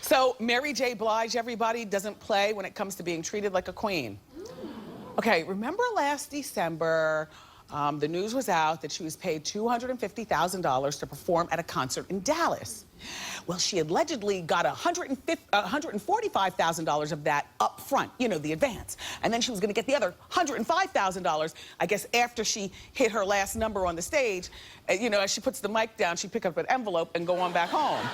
So Mary J. Blige, everybody, doesn't play when it comes to being treated like a queen. Okay, remember last December, the news was out that she was paid $250,000 to perform at a concert in Dallas. Well, she allegedly got $145,000 of that up front, you know, the advance. And then she was gonna get the other $105,000, I guess, after she hit her last number on the stage. You know, as she puts the mic down, she pick up an envelope and go on back home.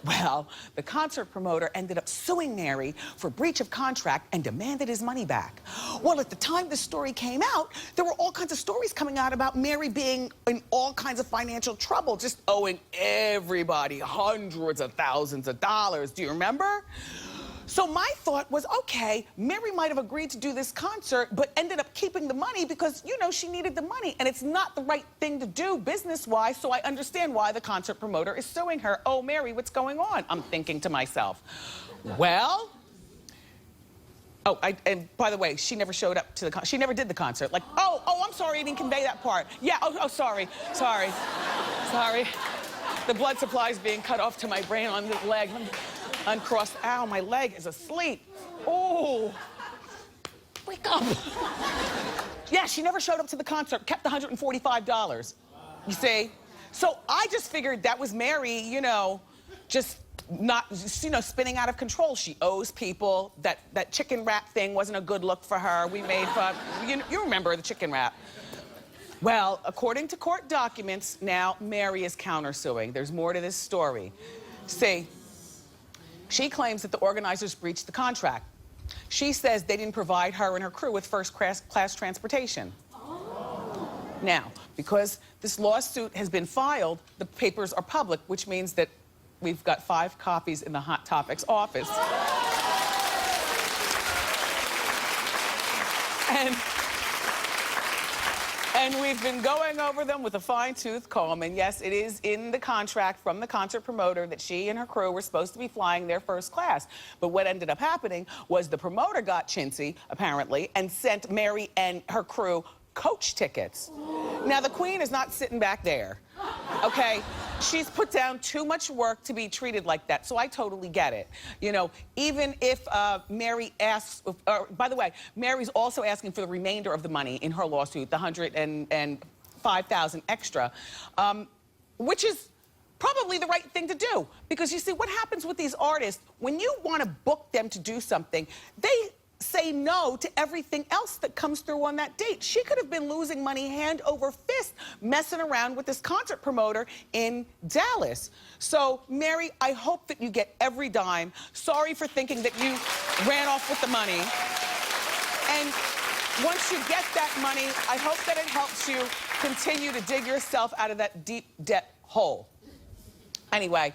Well, the concert promoter ended up suing Mary for breach of contract and demanded his money back. Well, at the time this story came out, there were all kinds of stories coming out about Mary being in all kinds of financial trouble, just owing everybody hundreds of thousands of dollars. Do you remember? So my thought was, okay, Mary might have agreed to do this concert, but ended up keeping the money because, you know, she needed the money, and it's not the right thing to do business-wise, so I understand why the concert promoter is suing her. Oh, Mary, what's going on? I'm thinking to myself. Well, and by the way, she never showed up to the she never did the concert. Like, oh, I'm sorry, I didn't convey that part. Yeah, sorry. The blood supply is being cut off to my brain on the leg. Uncrossed. Ow, my leg is asleep. Oh, wake up. Yeah, she never showed up to the concert, kept the $145. You see? So I just figured that was Mary, you know, just not, you know, spinning out of control. She owes people. That chicken wrap thing wasn't a good look for her. We made fun. You remember the chicken wrap. Well, according to court documents, now Mary is countersuing. There's more to this story. See, she claims that the organizers breached the contract. She says they didn't provide her and her crew with first-class transportation. Now, because this lawsuit has been filed, the papers are public, which means that we've got 5 copies in the Hot Topics office. And we've been going over them with a fine-tooth comb, and yes, it is in the contract from the concert promoter that she and her crew were supposed to be flying their first class. But what ended up happening was the promoter got chintzy, apparently, and sent Mary and her crew coach tickets. Now, the queen is not sitting back there, okay? She's put down too much work to be treated like that, so I totally get it. You know, even if Mary asks, by the way, Mary's also asking for the remainder of the money in her lawsuit, the $105,000 extra, which is probably the right thing to do. Because you see, what happens with these artists, when you want to book them to do something, they say no to everything else that comes through on that date. She could have been losing money hand over fist messing around with this concert promoter in Dallas. So, Mary, I hope that you get every dime. Sorry for thinking that you ran off with the money. And once you get that money, I hope that it helps you continue to dig yourself out of that deep debt hole. Anyway,